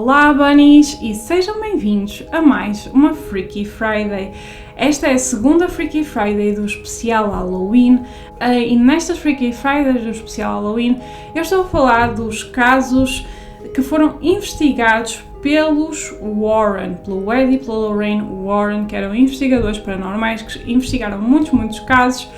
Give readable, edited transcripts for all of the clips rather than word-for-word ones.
Olá Bunnies e sejam bem-vindos a mais uma Freaky Friday. Esta é a segunda Freaky Friday do especial Halloween e nestas Freaky Fridays do especial Halloween eu estou a falar dos casos que foram investigados pelos Warren, pelo Ed e pela Lorraine Warren, que eram investigadores paranormais que investigaram muitos casos.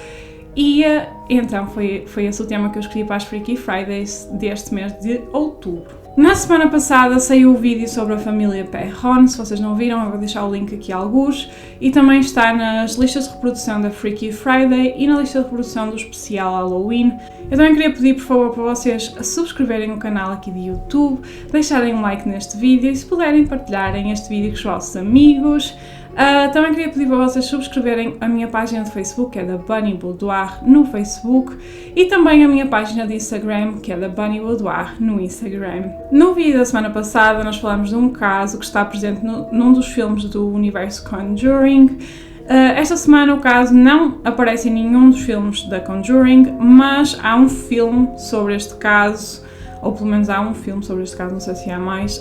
E então foi esse o tema que eu escolhi para as Freaky Fridays deste mês de outubro. Na semana passada saiu o vídeo sobre a família Perron, se vocês não viram eu vou deixar o link aqui a alguns, e também está nas listas de reprodução da Freaky Friday e na lista de reprodução do especial Halloween. Eu também queria pedir por favor para vocês a subscreverem o canal aqui de YouTube, deixarem um like neste vídeo e se puderem partilharem este vídeo com os vossos amigos. Também queria pedir para vocês subscreverem a minha página de Facebook, que é da Bunny Boudoir, no Facebook, e também a minha página de Instagram, que é da Bunny Boudoir, no Instagram. No vídeo da semana passada nós falamos de um caso que está presente num dos filmes do universo Conjuring. Esta semana o caso não aparece em nenhum dos filmes da Conjuring, mas há um filme sobre este caso, ou pelo menos há um filme sobre este caso, não sei se há mais,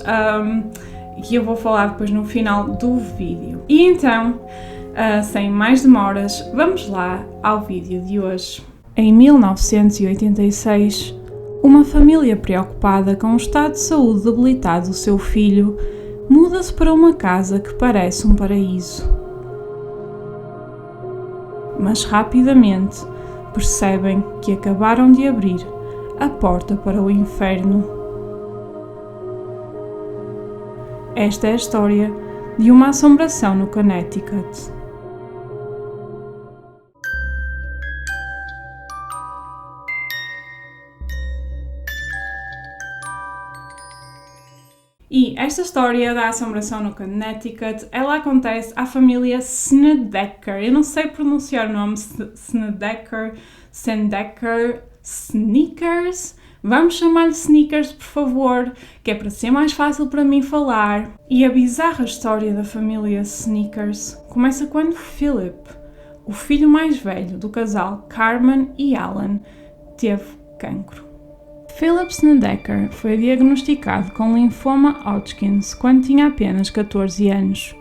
que eu vou falar depois no final do vídeo. E então, sem mais demoras, vamos lá ao vídeo de hoje. Em 1986, uma família preocupada com o estado de saúde debilitado do seu filho muda-se para uma casa que parece um paraíso. Mas rapidamente percebem que acabaram de abrir a porta para o inferno. Esta é a história de uma assombração no Connecticut. E esta história da assombração no Connecticut, ela acontece à família Snedeker. Eu não sei pronunciar o nome Snedeker, Sneakers. Vamos chamar-lhe Sneakers, por favor, que é para ser mais fácil para mim falar. E a bizarra história da família Sneakers começa quando Philip, o filho mais velho do casal Carmen e Alan, teve cancro. Philip Snedeker foi diagnosticado com linfoma Hodgkin quando tinha apenas 14 anos.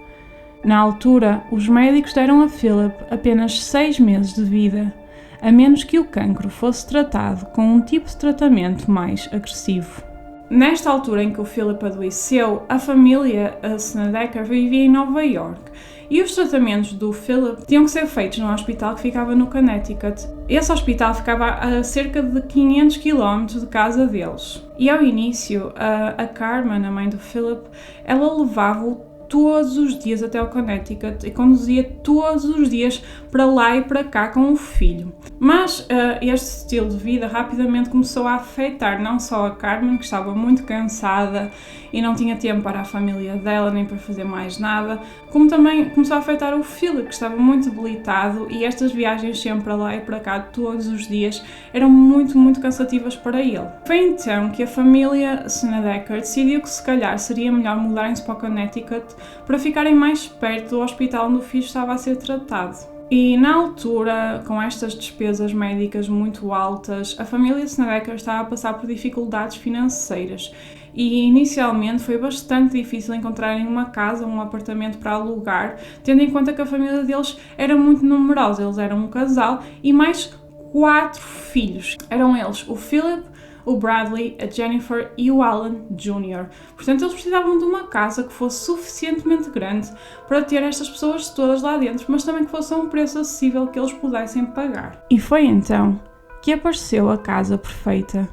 Na altura, os médicos deram a Philip apenas 6 meses de vida, a menos que o cancro fosse tratado com um tipo de tratamento mais agressivo. Nesta altura em que o Philip adoeceu, a família Snedeker vivia em Nova York e os tratamentos do Philip tinham que ser feitos num hospital que ficava no Connecticut. Esse hospital ficava a cerca de 500 km de casa deles. E ao início, a Carmen, a mãe do Philip, ela levava-o todos os dias até ao Connecticut e conduzia todos os dias para lá e para cá com o filho. Mas este estilo de vida rapidamente começou a afetar não só a Carmen, que estava muito cansada e não tinha tempo para a família dela nem para fazer mais nada, como também começou a afetar o Philip, que estava muito debilitado, e estas viagens sempre para lá e para cá todos os dias eram muito cansativas para ele. Foi então que a família Snedeker decidiu que se calhar seria melhor mudarem-se para o Connecticut para ficarem mais perto do hospital onde o filho estava a ser tratado. E na altura, com estas despesas médicas muito altas, a família Snedeker estava a passar por dificuldades financeiras e inicialmente foi bastante difícil encontrarem uma casa, um apartamento para alugar, tendo em conta que a família deles era muito numerosa. Eles eram um casal e mais 4 filhos. Eram eles o Philip, o Bradley, a Jennifer e o Alan Jr. Portanto, eles precisavam de uma casa que fosse suficientemente grande para ter estas pessoas todas lá dentro, mas também que fosse a um preço acessível que eles pudessem pagar. E foi então que apareceu a casa perfeita.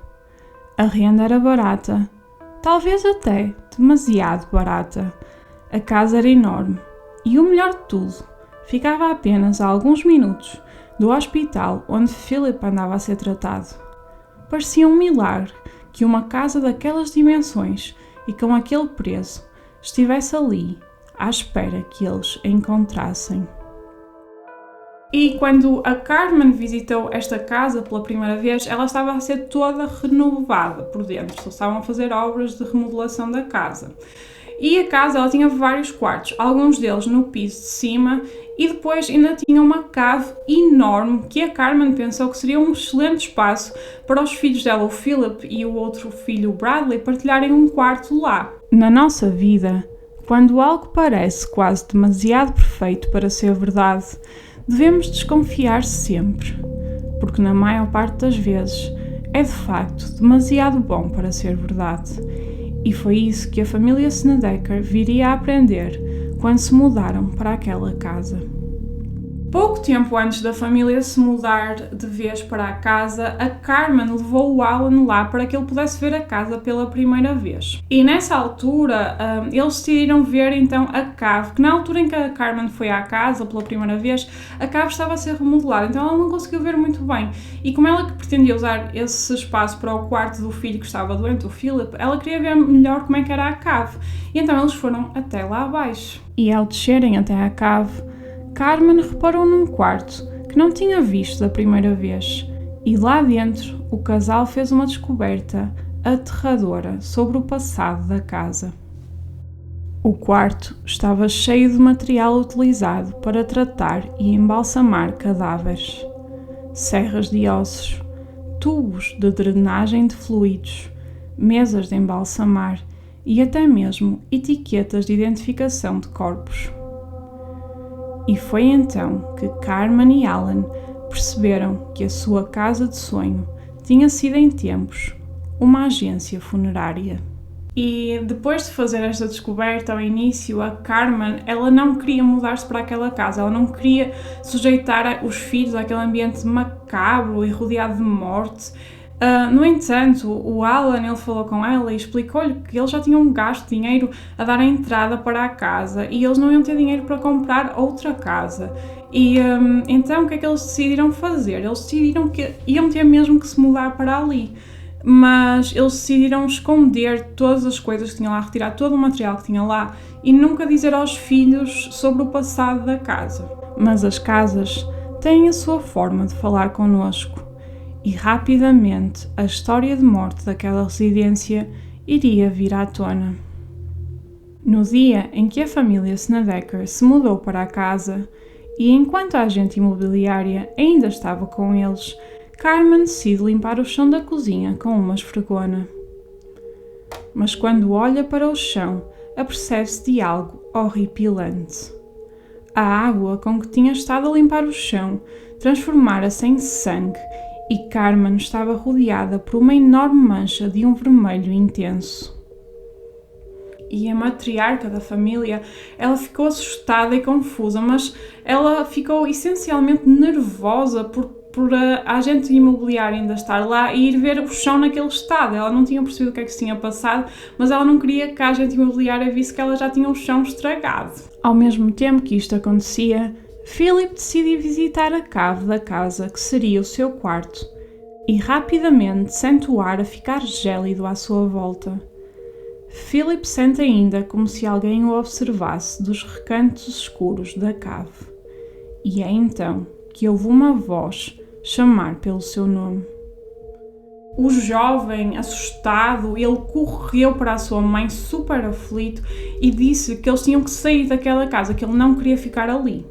A renda era barata, talvez até demasiado barata. A casa era enorme e o melhor de tudo, ficava apenas a alguns minutos do hospital onde Philip andava a ser tratado. Parecia um milagre que uma casa daquelas dimensões e com aquele preço estivesse ali, à espera que eles a encontrassem. E quando a Carmen visitou esta casa pela primeira vez, ela estava a ser toda renovada por dentro, só estavam a fazer obras de remodelação da casa. E a casa, ela tinha vários quartos, alguns deles no piso de cima, e depois ainda tinha uma cave enorme que a Carmen pensou que seria um excelente espaço para os filhos dela, o Philip e o outro filho, o Bradley, partilharem um quarto lá. Na nossa vida, quando algo parece quase demasiado perfeito para ser verdade, devemos desconfiar sempre, porque na maior parte das vezes é de facto demasiado bom para ser verdade. E foi isso que a família Snedeker viria a aprender quando se mudaram para aquela casa. Pouco tempo antes da família se mudar de vez para a casa, a Carmen levou o Alan lá para que ele pudesse ver a casa pela primeira vez. E nessa altura, eles decidiram ver então a cave, que na altura em que a Carmen foi à casa pela primeira vez, a cave estava a ser remodelada, então ela não conseguiu ver muito bem. E como ela pretendia usar esse espaço para o quarto do filho que estava doente, o Philip, ela queria ver melhor como é que era a cave. E então eles foram até lá abaixo. E ao descerem até à cave, Carmen reparou num quarto que não tinha visto da primeira vez, e lá dentro o casal fez uma descoberta aterradora sobre o passado da casa. O quarto estava cheio de material utilizado para tratar e embalsamar cadáveres, serras de ossos, tubos de drenagem de fluidos, mesas de embalsamar e até mesmo etiquetas de identificação de corpos. E foi então que Carmen e Alan perceberam que a sua casa de sonho tinha sido em tempos uma agência funerária. E depois de fazer esta descoberta ao início, a Carmen, ela não queria mudar-se para aquela casa, ela não queria sujeitar os filhos àquele ambiente macabro e rodeado de morte. No entanto, o Alan, ele falou com ela e explicou-lhe que eles já tinham gasto dinheiro a dar a entrada para a casa e eles não iam ter dinheiro para comprar outra casa. E então o que é que eles decidiram fazer? Eles decidiram que iam ter mesmo que se mudar para ali, mas eles decidiram esconder todas as coisas que tinham lá, retirar todo o material que tinha lá e nunca dizer aos filhos sobre o passado da casa. Mas as casas têm a sua forma de falar connosco. E rapidamente a história de morte daquela residência iria vir à tona. No dia em que a família Snedeker se mudou para a casa, e enquanto a agente imobiliária ainda estava com eles, Carmen decide limpar o chão da cozinha com uma esfregona. Mas quando olha para o chão, apercebe-se de algo horripilante. A água com que tinha estado a limpar o chão transformara-se em sangue e Carmen estava rodeada por uma enorme mancha de um vermelho intenso. E a matriarca da família, ela ficou assustada e confusa, mas ela ficou essencialmente nervosa por a agente imobiliária ainda estar lá e ir ver o chão naquele estado. Ela não tinha percebido o que é que se tinha passado, mas ela não queria que a agente imobiliária visse que ela já tinha o chão estragado. Ao mesmo tempo que isto acontecia, Philip decide visitar a cave da casa, que seria o seu quarto, e rapidamente sente o ar a ficar gélido à sua volta. Philip sente ainda como se alguém o observasse dos recantos escuros da cave. E é então que ouve uma voz chamar pelo seu nome. O jovem, assustado, ele correu para a sua mãe super aflito e disse que eles tinham que sair daquela casa, que ele não queria ficar ali.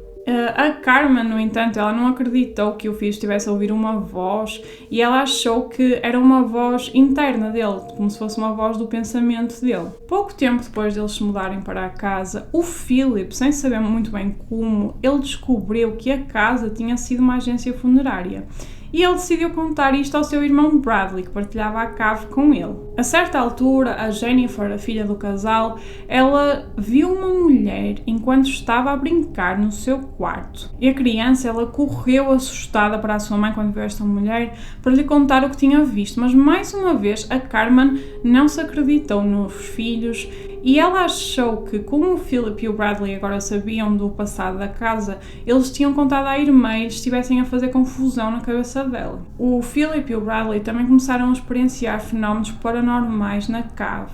A Carmen, no entanto, ela não acreditou que o filho estivesse a ouvir uma voz e ela achou que era uma voz interna dele, como se fosse uma voz do pensamento dele. Pouco tempo depois deles se mudarem para a casa, o Philip, sem saber muito bem como, ele descobriu que a casa tinha sido uma agência funerária. E ele decidiu contar isto ao seu irmão Bradley, que partilhava a cave com ele. A certa altura, a Jennifer, a filha do casal, ela viu uma mulher enquanto estava a brincar no seu quarto. E a criança, ela correu assustada para a sua mãe quando viu esta mulher para lhe contar o que tinha visto. Mas mais uma vez, a Carmen não se acreditou nos filhos e ela achou que, como o Philip e o Bradley agora sabiam do passado da casa, eles tinham contado à irmã e estivessem a fazer confusão na cabeça dela. O Philip e o Bradley também começaram a experienciar fenómenos paranormais na cave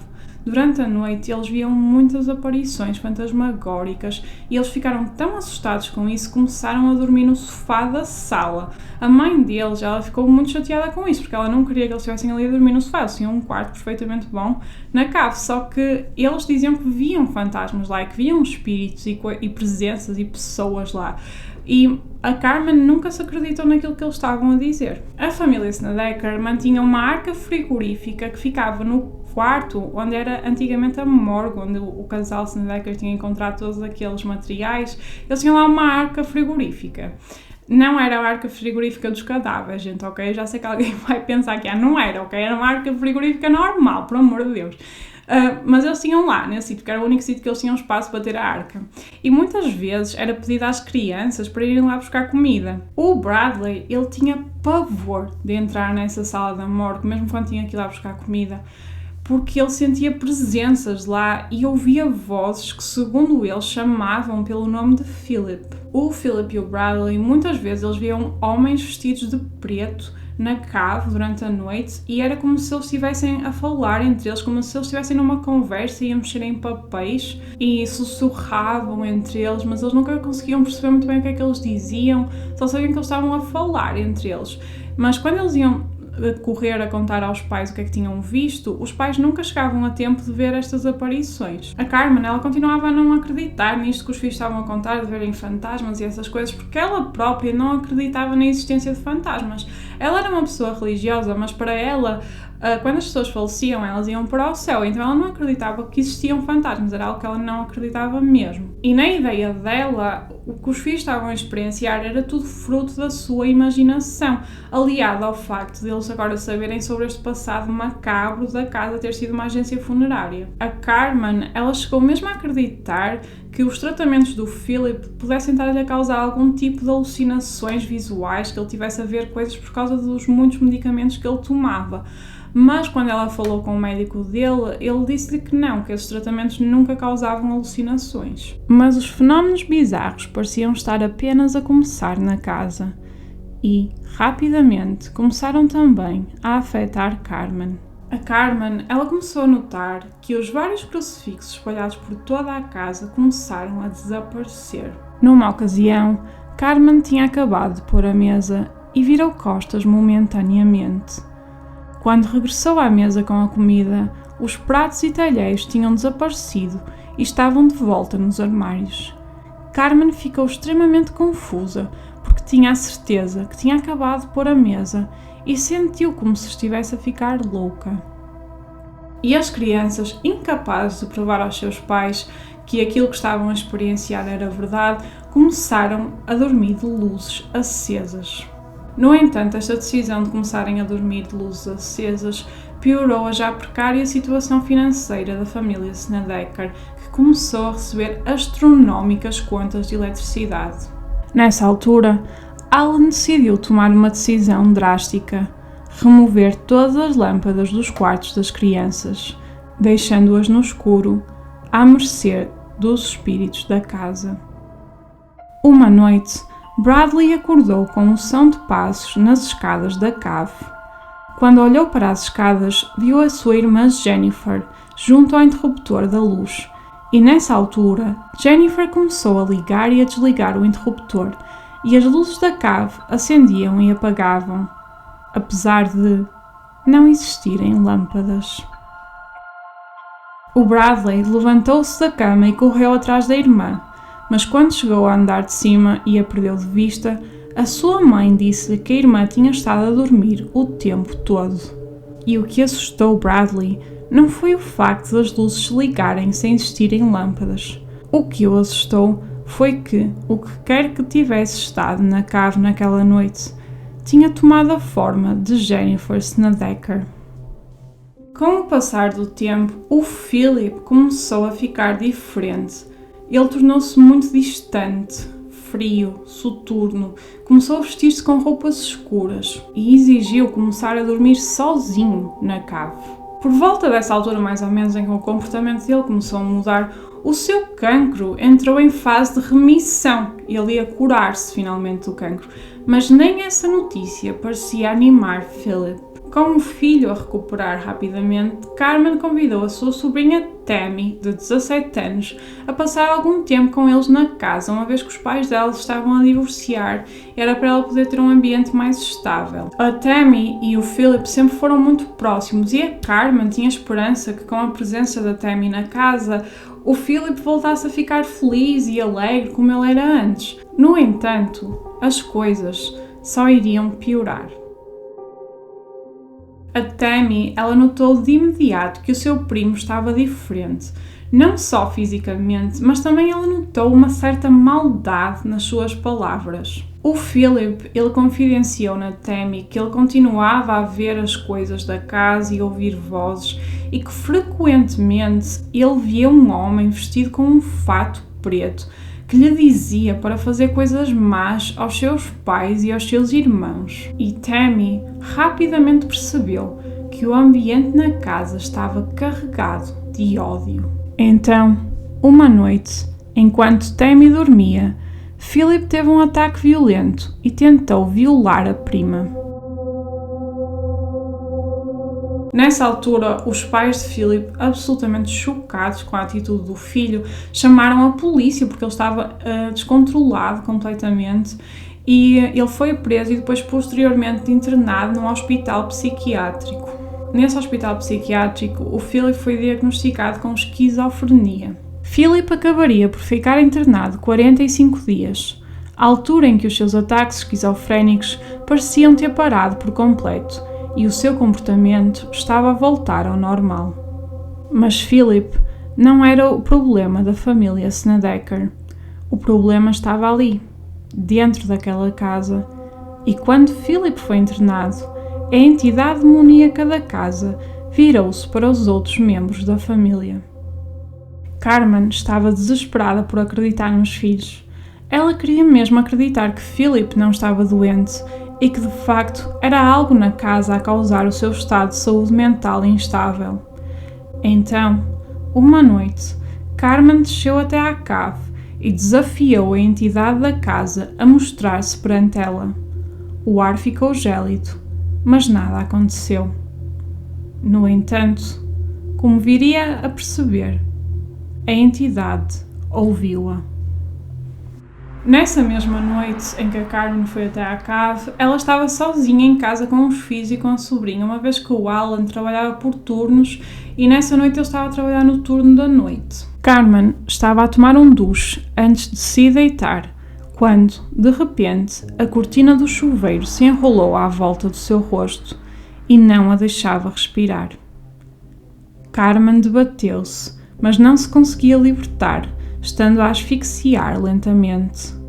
durante a noite eles viam muitas aparições fantasmagóricas e eles ficaram tão assustados com isso que começaram a dormir no sofá da sala. A mãe deles, ela ficou muito chateada com isso, porque ela não queria que eles estivessem ali a dormir no sofá. Eles tinham um quarto perfeitamente bom na cave, só que eles diziam que viam fantasmas lá, que viam espíritos e presenças e pessoas lá. E a Carmen nunca se acreditou naquilo que eles estavam a dizer. A família Snedeker mantinha uma arca frigorífica que ficava no quarto onde era antigamente a morgue, onde o casal Snedeker tinha encontrado todos aqueles materiais. Eles tinham lá uma arca frigorífica. Não era a arca frigorífica dos cadáveres, gente, ok? Já sei que alguém vai pensar que não era, ok? Era uma arca frigorífica normal, por amor de Deus. Mas eles tinham lá, nesse sítio, que era o único sítio que eles tinham espaço para ter a arca. E muitas vezes era pedido às crianças para irem lá buscar comida. O Bradley, ele tinha pavor de entrar nessa sala da morgue, mesmo quando tinha que ir lá buscar comida, porque ele sentia presenças lá e ouvia vozes que, segundo ele, chamavam pelo nome de Philip. O Philip e o Bradley, muitas vezes, eles viam homens vestidos de preto na cave durante a noite e era como se eles estivessem a falar entre eles, como se eles estivessem numa conversa e a mexer em papéis e sussurravam entre eles, mas eles nunca conseguiam perceber muito bem o que é que eles diziam, só sabiam que eles estavam a falar entre eles. Mas quando eles iam correr a contar aos pais o que é que tinham visto, os pais nunca chegavam a tempo de ver estas aparições. A Carmen, ela continuava a não acreditar nisto que os filhos estavam a contar, de verem fantasmas e essas coisas, porque ela própria não acreditava na existência de fantasmas. Ela era uma pessoa religiosa, mas para ela, quando as pessoas faleciam, elas iam para o céu, então ela não acreditava que existiam fantasmas, era algo que ela não acreditava mesmo. E na ideia dela, o que os filhos estavam a experienciar era tudo fruto da sua imaginação, aliado ao facto de eles agora saberem sobre este passado macabro da casa ter sido uma agência funerária. A Carmen, ela chegou mesmo a acreditar que os tratamentos do Philip pudessem estar-lhe a causar algum tipo de alucinações visuais, que ele tivesse a ver coisas por causa dos muitos medicamentos que ele tomava. Mas quando ela falou com o médico dele, ele disse-lhe que não, que esses tratamentos nunca causavam alucinações. Mas os fenómenos bizarros pareciam estar apenas a começar na casa e, rapidamente, começaram também a afetar Carmen. A Carmen, ela começou a notar que os vários crucifixos espalhados por toda a casa começaram a desaparecer. Numa ocasião, Carmen tinha acabado de pôr a mesa e virou costas momentaneamente. Quando regressou à mesa com a comida, os pratos e talheres tinham desaparecido e estavam de volta nos armários. Carmen ficou extremamente confusa, porque tinha a certeza que tinha acabado de pôr a mesa e sentiu como se estivesse a ficar louca. E as crianças, incapazes de provar aos seus pais que aquilo que estavam a experienciar era verdade, começaram a dormir de luzes acesas. No entanto, esta decisão de começarem a dormir de luzes acesas piorou a já precária situação financeira da família Snedeker, que começou a receber astronómicas contas de eletricidade. Nessa altura, Alan decidiu tomar uma decisão drástica: remover todas as lâmpadas dos quartos das crianças, deixando-as no escuro, à mercê dos espíritos da casa. Uma noite, Bradley acordou com um som de passos nas escadas da cave. Quando olhou para as escadas, viu a sua irmã Jennifer junto ao interruptor da luz, e nessa altura, Jennifer começou a ligar e a desligar o interruptor, e as luzes da cave acendiam e apagavam, apesar de não existirem lâmpadas. O Bradley levantou-se da cama e correu atrás da irmã, mas quando chegou ao andar de cima e a perdeu de vista, a sua mãe disse-lhe que a irmã tinha estado a dormir o tempo todo. E o que assustou Bradley não foi o facto das luzes se ligarem sem existirem lâmpadas. O que o assustou foi que o que quer que tivesse estado na cave naquela noite tinha tomado a forma de Jennifer Snedeker. Com o passar do tempo, o Philip começou a ficar diferente. Ele tornou-se muito distante, frio, soturno, começou a vestir-se com roupas escuras e exigiu começar a dormir sozinho na cave. Por volta dessa altura, mais ou menos, em que o comportamento dele começou a mudar, o seu cancro entrou em fase de remissão. Ele ia curar-se finalmente do cancro, mas nem essa notícia parecia animar Philip. Com o filho a recuperar rapidamente, Carmen convidou a sua sobrinha Tammy, de 17 anos, a passar algum tempo com eles na casa, uma vez que os pais dela estavam a divorciar e era para ela poder ter um ambiente mais estável. A Tammy e o Philip sempre foram muito próximos e a Carmen tinha esperança que, com a presença da Tammy na casa, o Philip voltasse a ficar feliz e alegre como ele era antes. No entanto, as coisas só iriam piorar. A Tammy, ela notou de imediato que o seu primo estava diferente, não só fisicamente, mas também ela notou uma certa maldade nas suas palavras. O Philip, ele confidenciou na Tammy que ele continuava a ver as coisas da casa e ouvir vozes e que frequentemente ele via um homem vestido com um fato preto que lhe dizia para fazer coisas más aos seus pais e aos seus irmãos. E Tammy rapidamente percebeu que o ambiente na casa estava carregado de ódio. Então, uma noite, enquanto Tammy dormia, Philip teve um ataque violento e tentou violar a prima. Nessa altura, os pais de Philip, absolutamente chocados com a atitude do filho, chamaram a polícia porque ele estava descontrolado completamente e ele foi preso e depois posteriormente internado num hospital psiquiátrico. Nesse hospital psiquiátrico, o Philip foi diagnosticado com esquizofrenia. Philip acabaria por ficar internado 45 dias, a altura em que os seus ataques esquizofrénicos pareciam ter parado por completo e o seu comportamento estava a voltar ao normal. Mas Philip não era o problema da família Snedeker. O problema estava ali, dentro daquela casa, e quando Philip foi internado, a entidade demoníaca da casa virou-se para os outros membros da família. Carmen estava desesperada por acreditar nos filhos. Ela queria mesmo acreditar que Philip não estava doente e que de facto era algo na casa a causar o seu estado de saúde mental instável. Então, uma noite, Carmen desceu até à cave e desafiou a entidade da casa a mostrar-se perante ela. O ar ficou gélido, mas nada aconteceu. No entanto, como viria a perceber, a entidade ouviu-a. Nessa mesma noite em que a Carmen foi até à cave, ela estava sozinha em casa com os filhos e com a sobrinha, uma vez que o Alan trabalhava por turnos e nessa noite ele estava a trabalhar no turno da noite. Carmen estava a tomar um duche antes de se deitar, quando, de repente, a cortina do chuveiro se enrolou à volta do seu rosto e não a deixava respirar. Carmen debateu-se, mas não se conseguia libertar, estando a asfixiar lentamente.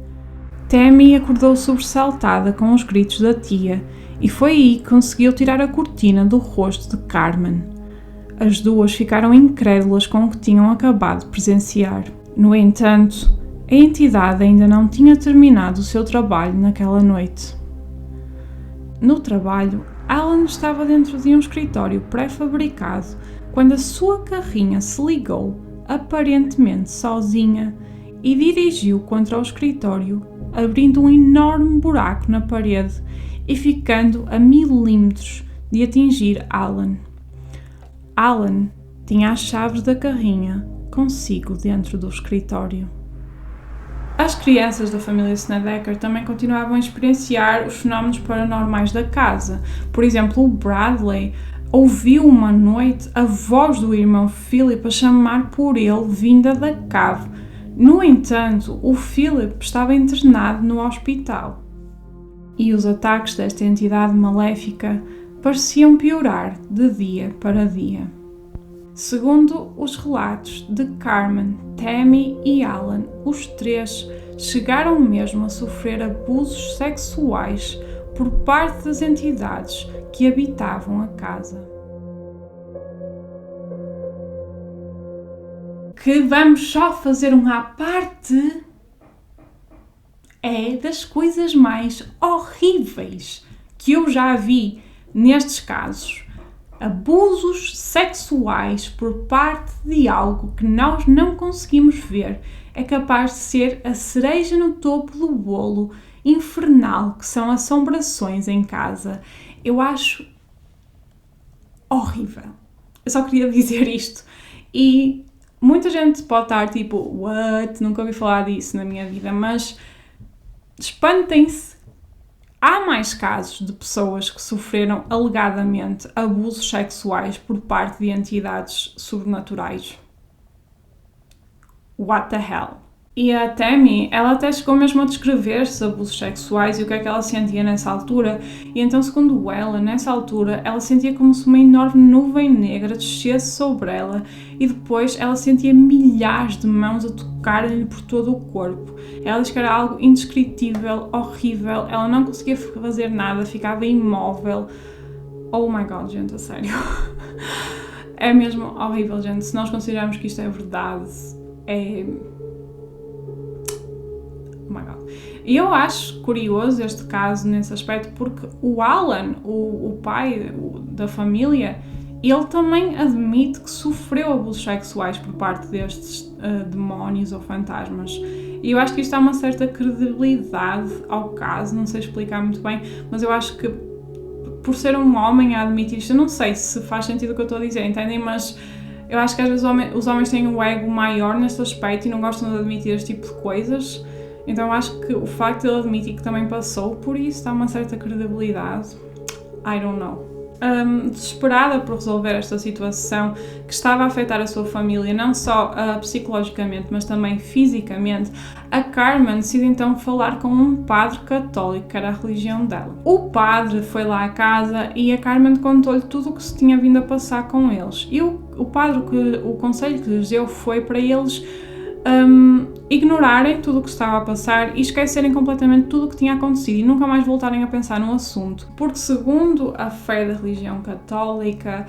Tammy acordou sobressaltada com os gritos da tia e foi aí que conseguiu tirar a cortina do rosto de Carmen. As duas ficaram incrédulas com o que tinham acabado de presenciar. No entanto, a entidade ainda não tinha terminado o seu trabalho naquela noite. No trabalho, Alan estava dentro de um escritório pré-fabricado quando a sua carrinha se ligou, aparentemente sozinha, e dirigiu contra o escritório, abrindo um enorme buraco na parede e ficando a milímetros de atingir Alan. Alan tinha as chaves da carrinha consigo dentro do escritório. As crianças da família Snedeker também continuavam a experienciar os fenómenos paranormais da casa. Por exemplo, o Bradley ouviu uma noite a voz do irmão Philip a chamar por ele vinda da cave. No entanto, o Philip estava internado no hospital. E os ataques desta entidade maléfica pareciam piorar de dia para dia. Segundo os relatos de Carmen, Tammy e Alan, os três chegaram mesmo a sofrer abusos sexuais por parte das entidades que habitavam a casa. Que vamos só fazer um à parte é das coisas mais horríveis que eu já vi nestes casos. Abusos sexuais por parte de algo que nós não conseguimos ver é capaz de ser a cereja no topo do bolo infernal que são assombrações em casa. Eu acho horrível. Eu só queria dizer isto. E muita gente pode estar tipo, what? Nunca ouvi falar disso na minha vida, mas espantem-se. Há mais casos de pessoas que sofreram alegadamente abusos sexuais por parte de entidades sobrenaturais. What the hell? E a Tammy, ela até chegou mesmo a descrever-se abusos sexuais e o que é que ela sentia nessa altura. E então, segundo ela, nessa altura, ela sentia como se uma enorme nuvem negra descesse sobre ela e depois ela sentia milhares de mãos a tocarem-lhe por todo o corpo. Ela diz que era algo indescritível, horrível, ela não conseguia fazer nada, ficava imóvel. Oh my god, gente, a sério. É mesmo horrível, gente. Se nós considerarmos que isto é verdade, é... Oh my God. E eu acho curioso este caso nesse aspecto porque o Alan, o pai da família, ele também admite que sofreu abusos sexuais por parte destes demónios ou fantasmas. E eu acho que isto dá uma certa credibilidade ao caso, não sei explicar muito bem, mas eu acho que por ser um homem a admitir isto, eu não sei se faz sentido o que eu estou a dizer, entendem? Mas eu acho que às vezes os homens têm um ego maior neste aspecto e não gostam de admitir este tipo de coisas. Então eu acho que o facto de ele admitir que também passou por isso dá uma certa credibilidade. I don't know. Desesperada por resolver esta situação que estava a afetar a sua família, não só psicologicamente, mas também fisicamente, a Carmen decide então falar com um padre católico, que era a religião dela. O padre foi lá à casa e a Carmen contou-lhe tudo o que se tinha vindo a passar com eles. E o padre, o conselho que lhes deu foi para eles ignorarem tudo o que estava a passar e esquecerem completamente tudo o que tinha acontecido e nunca mais voltarem a pensar no assunto. Porque segundo a fé da religião católica,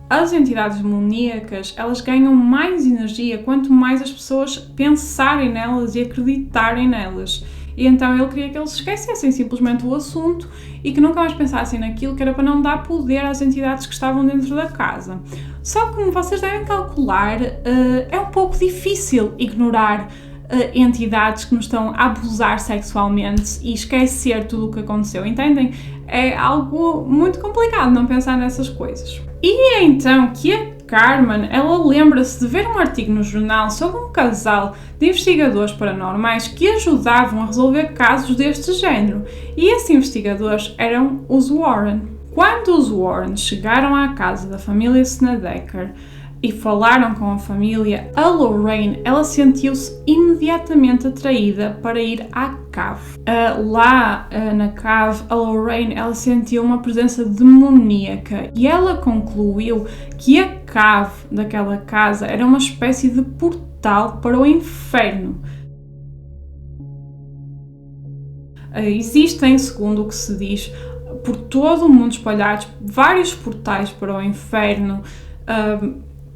as entidades demoníacas, elas ganham mais energia quanto mais as pessoas pensarem nelas e acreditarem nelas. E então ele queria que eles esquecessem simplesmente o assunto e que nunca mais pensassem naquilo, que era para não dar poder às entidades que estavam dentro da casa. Só que, como vocês devem calcular, é um pouco difícil ignorar entidades que nos estão a abusar sexualmente e esquecer tudo o que aconteceu, entendem? É algo muito complicado não pensar nessas coisas. E é então que a Carmen, ela lembra-se de ver um artigo no jornal sobre um casal de investigadores paranormais que ajudavam a resolver casos deste género. E esses investigadores eram os Warren. Quando os Warren chegaram à casa da família Snedeker e falaram com a família, a Lorraine, ela sentiu-se imediatamente atraída para ir à cave. Lá na cave, a Lorraine, ela sentiu uma presença demoníaca e ela concluiu que a cave daquela casa era uma espécie de portal para o inferno. Existem, segundo o que se diz, por todo o mundo espalhados vários portais para o inferno,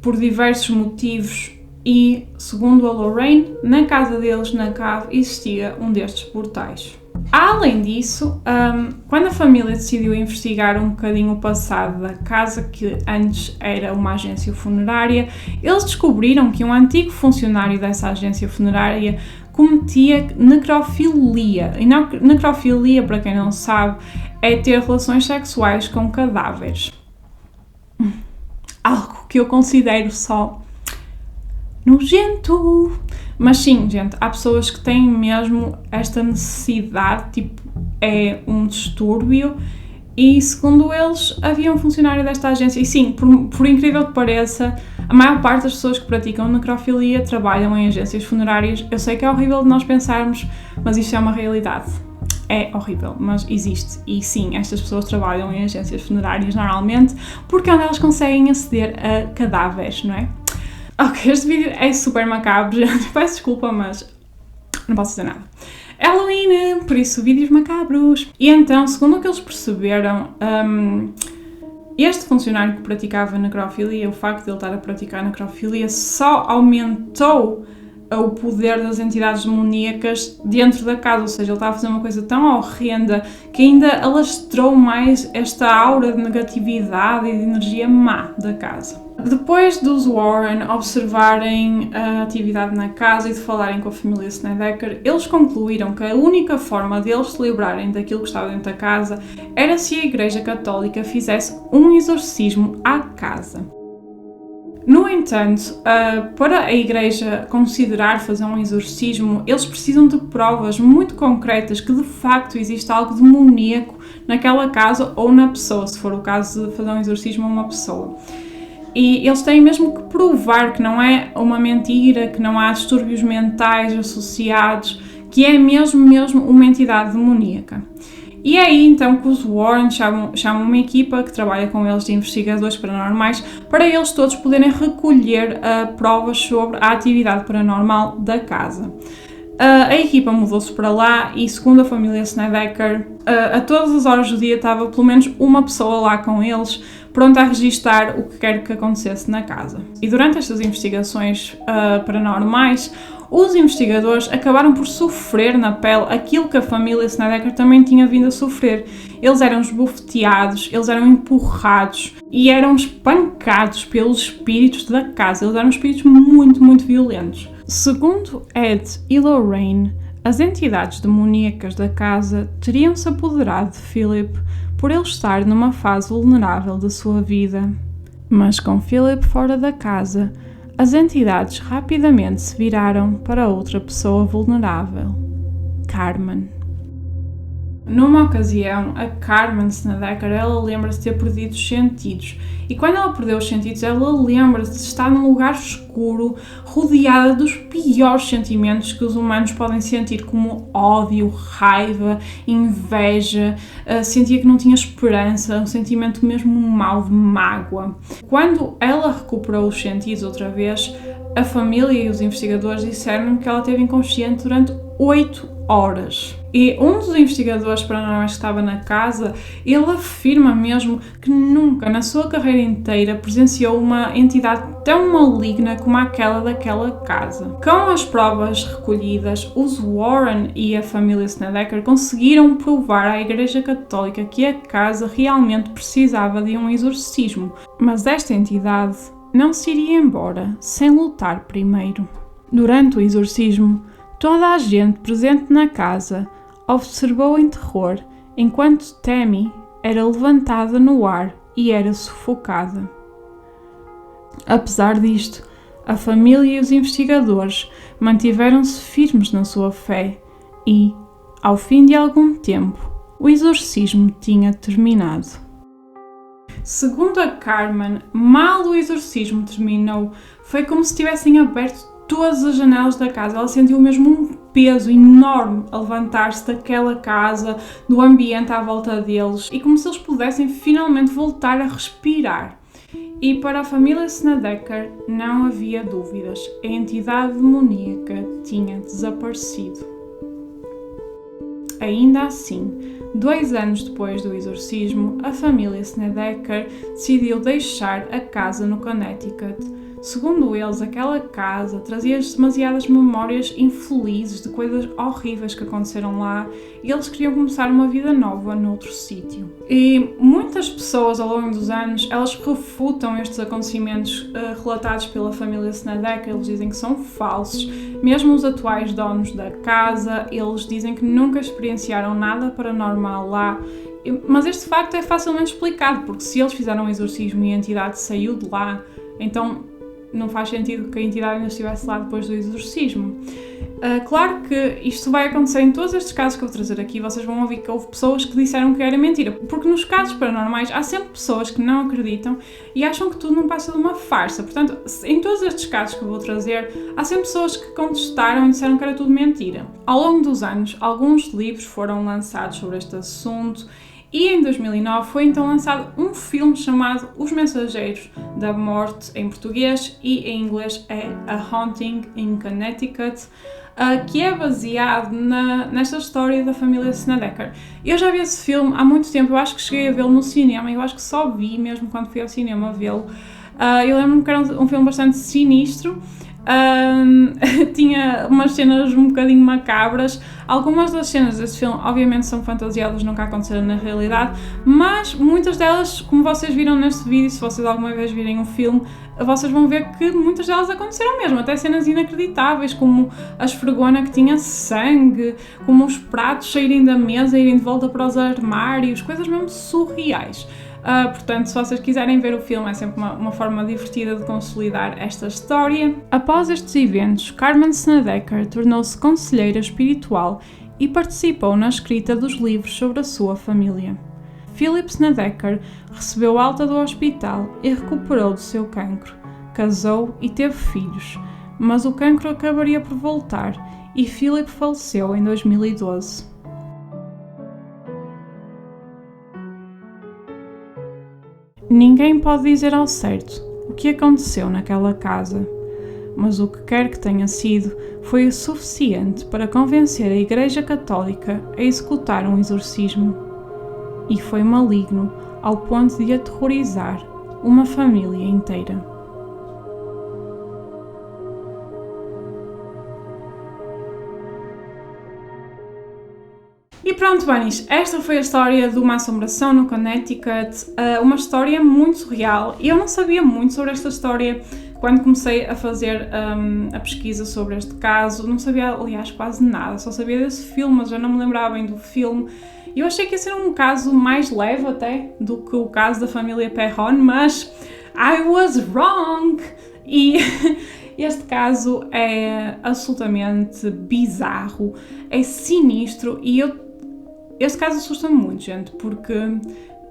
por diversos motivos, e segundo a Lorraine, na casa deles, na cave, existia um destes portais. Além disso, quando a família decidiu investigar um bocadinho o passado da casa, que antes era uma agência funerária, eles descobriram que um antigo funcionário dessa agência funerária cometia necrofilia. E necrofilia, para quem não sabe, é ter relações sexuais com cadáveres. Algo que eu considero só nojento. Mas sim, gente, há pessoas que têm mesmo esta necessidade, tipo, é um distúrbio. E segundo eles, havia um funcionário desta agência. E sim, por incrível que pareça, a maior parte das pessoas que praticam necrofilia trabalham em agências funerárias. Eu sei que é horrível de nós pensarmos, mas isto é uma realidade. É horrível, mas existe. E sim, estas pessoas trabalham em agências funerárias normalmente porque é onde elas conseguem aceder a cadáveres, não é? Ok, este vídeo é super macabro, gente. Peço desculpa, mas não posso dizer nada. Halloween, por isso vídeos macabros. E então, segundo o que eles perceberam, este funcionário que praticava necrofilia, o facto de ele estar a praticar necrofilia só aumentou o poder das entidades demoníacas dentro da casa, ou seja, ele estava a fazer uma coisa tão horrenda que ainda alastrou mais esta aura de negatividade e de energia má da casa. Depois dos Warren observarem a atividade na casa e de falarem com a família Snedeker, eles concluíram que a única forma deles se livrarem daquilo que estava dentro da casa era se a Igreja Católica fizesse um exorcismo à casa. No entanto, para a Igreja considerar fazer um exorcismo, eles precisam de provas muito concretas que de facto existe algo demoníaco naquela casa ou na pessoa, se for o caso de fazer um exorcismo a uma pessoa. E eles têm mesmo que provar que não é uma mentira, que não há distúrbios mentais associados, que é mesmo uma entidade demoníaca. E é aí então que os Warren chamam uma equipa que trabalha com eles de investigadores paranormais para eles todos poderem recolher provas sobre a atividade paranormal da casa. A equipa mudou-se para lá e, segundo a família Snedeker, a todas as horas do dia estava pelo menos uma pessoa lá com eles, pronta a registar o que quer que acontecesse na casa. E durante estas investigações paranormais, os investigadores acabaram por sofrer na pele aquilo que a família Snedeker também tinha vindo a sofrer. Eles eram esbofeteados, eles eram empurrados e eram espancados pelos espíritos da casa. Eles eram espíritos muito violentos. Segundo Ed e Lorraine, as entidades demoníacas da casa teriam se apoderado de Philip por ele estar numa fase vulnerável da sua vida. Mas com Philip fora da casa, as entidades rapidamente se viraram para outra pessoa vulnerável, Carmen. Numa ocasião, a Carmen Snedeker, ela lembra-se de ter perdido os sentidos. E quando ela perdeu os sentidos, ela lembra-se de estar num lugar escuro, rodeada dos piores sentimentos que os humanos podem sentir, como ódio, raiva, inveja, sentia que não tinha esperança, um sentimento mesmo mau de mágoa. Quando ela recuperou os sentidos outra vez, a família e os investigadores disseram que ela esteve inconsciente durante 8 horas. E um dos investigadores paranormais que estava na casa, ele afirma mesmo que nunca na sua carreira inteira presenciou uma entidade tão maligna como aquela daquela casa. Com as provas recolhidas, os Warren e a família Snedeker conseguiram provar à Igreja Católica que a casa realmente precisava de um exorcismo, mas esta entidade não se iria embora sem lutar primeiro. Durante o exorcismo, toda a gente presente na casa observou em terror enquanto Tammy era levantada no ar e era sufocada. Apesar disto, a família e os investigadores mantiveram-se firmes na sua fé e, ao fim de algum tempo, o exorcismo tinha terminado. Segundo a Carmen, mal o exorcismo terminou, foi como se tivessem aberto todas as janelas da casa. Ela sentiu mesmo um peso enorme a levantar-se daquela casa, do ambiente à volta deles, e como se eles pudessem finalmente voltar a respirar. E para a família Snedeker não havia dúvidas, a entidade demoníaca tinha desaparecido. Ainda assim, 2 anos depois do exorcismo, a família Snedeker decidiu deixar a casa no Connecticut. Segundo eles, aquela casa trazia-lhes demasiadas memórias infelizes de coisas horríveis que aconteceram lá e eles queriam começar uma vida nova noutro sítio. E muitas pessoas ao longo dos anos, elas refutam estes acontecimentos relatados pela família Snedeker. Eles dizem que são falsos. Mesmo os atuais donos da casa, eles dizem que nunca experienciaram nada paranormal lá. Mas este facto é facilmente explicado, porque se eles fizeram um exorcismo e a entidade saiu de lá, então não faz sentido que a entidade ainda estivesse lá depois do exorcismo. Claro que isto vai acontecer em todos estes casos que eu vou trazer aqui. Vocês vão ouvir que houve pessoas que disseram que era mentira, porque nos casos paranormais há sempre pessoas que não acreditam e acham que tudo não passa de uma farsa. Portanto, em todos estes casos que eu vou trazer, há sempre pessoas que contestaram e disseram que era tudo mentira. Ao longo dos anos, alguns livros foram lançados sobre este assunto. E em 2009 foi então lançado um filme chamado Os Mensageiros da Morte, em português, e em inglês é A Haunting in Connecticut, que é baseado nesta história da família Snedeker. Eu já vi esse filme há muito tempo, eu acho que cheguei a vê-lo no cinema, eu acho que só vi mesmo quando fui ao cinema vê-lo. Eu lembro-me que era um filme bastante sinistro. Tinha umas cenas um bocadinho macabras. Algumas das cenas desse filme obviamente são fantasiadas, nunca aconteceram na realidade, mas muitas delas, como vocês viram neste vídeo, se vocês alguma vez virem um filme, vocês vão ver que muitas delas aconteceram mesmo, até cenas inacreditáveis, como a esfregona que tinha sangue, como os pratos saírem da mesa e irem de volta para os armários, coisas mesmo surreais. Portanto, se vocês quiserem ver o filme, é sempre uma forma divertida de consolidar esta história. Após estes eventos, Carmen Snedeker tornou-se conselheira espiritual e participou na escrita dos livros sobre a sua família. Philip Snedeker recebeu alta do hospital e recuperou do seu cancro, casou e teve filhos, mas o cancro acabaria por voltar e Philip faleceu em 2012. Ninguém pode dizer ao certo o que aconteceu naquela casa, mas o que quer que tenha sido foi o suficiente para convencer a Igreja Católica a executar um exorcismo. E foi maligno ao ponto de aterrorizar uma família inteira. E pronto, Bunnies, esta foi a história de uma assombração no Connecticut, uma história muito surreal. Eu não sabia muito sobre esta história quando comecei a fazer a pesquisa sobre este caso. Não sabia, aliás, quase nada, só sabia desse filme, mas já não me lembrava bem do filme. Eu achei que ia ser um caso mais leve até do que o caso da família Perron, mas I was wrong! E este caso é absolutamente bizarro, é sinistro e este caso assusta-me muito, gente, porque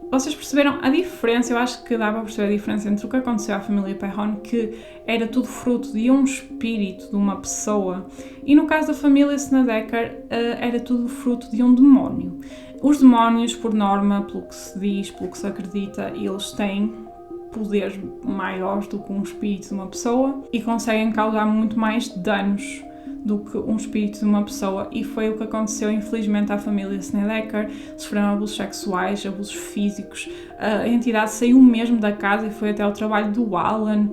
vocês perceberam a diferença, eu acho que dá para perceber a diferença entre o que aconteceu à família Perron, que era tudo fruto de um espírito, de uma pessoa, e no caso da família Snedeker era tudo fruto de um demónio. Os demónios, por norma, pelo que se diz, pelo que se acredita, eles têm poderes maiores do que um espírito de uma pessoa e conseguem causar muito mais danos do que um espírito de uma pessoa, e foi o que aconteceu infelizmente à família Snedeker. Sofreram abusos sexuais, abusos físicos, a entidade saiu mesmo da casa e foi até ao trabalho do Alan,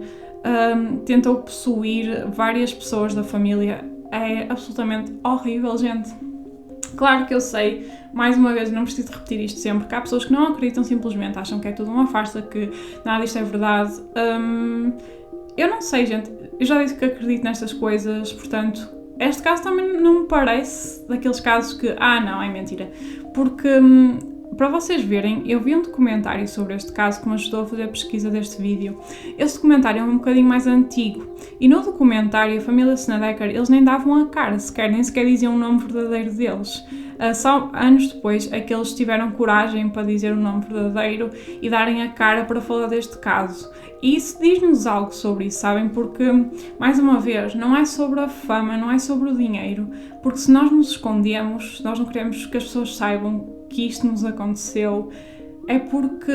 tentou possuir várias pessoas da família. É absolutamente horrível, gente. Claro que eu sei, mais uma vez, não preciso repetir isto sempre, que há pessoas que não acreditam, simplesmente acham que é tudo uma farsa, que nada disto é verdade. Eu não sei, gente, eu já disse que acredito nestas coisas, portanto, este caso também não me parece daqueles casos que, não, é mentira. Porque, para vocês verem, eu vi um documentário sobre este caso que me ajudou a fazer a pesquisa deste vídeo. Esse documentário é um bocadinho mais antigo, e no documentário a família Snedeker, eles nem davam a cara sequer, nem sequer diziam o nome verdadeiro deles. Só anos depois é que eles tiveram coragem para dizer o nome verdadeiro e darem a cara para falar deste caso. E isso diz-nos algo sobre isso, sabem? Porque, mais uma vez, não é sobre a fama, não é sobre o dinheiro, porque se nós nos escondemos, se nós não queremos que as pessoas saibam que isto nos aconteceu, é porque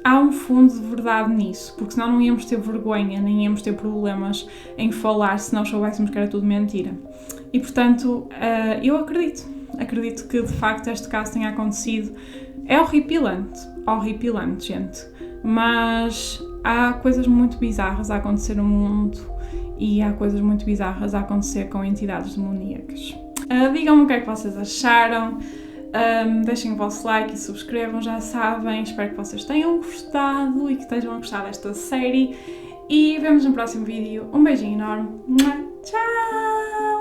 há um fundo de verdade nisso, porque senão não íamos ter vergonha, nem íamos ter problemas em falar se nós soubéssemos que era tudo mentira. E portanto, eu acredito que de facto este caso tenha acontecido. É horripilante, gente, mas há coisas muito bizarras a acontecer no mundo e há coisas muito bizarras a acontecer com entidades demoníacas. Digam-me o que é que vocês acharam. Deixem o vosso like e subscrevam, já sabem. Espero que vocês tenham gostado e que estejam a gostar desta série. E vemos no próximo vídeo. Um beijinho enorme. Tchau!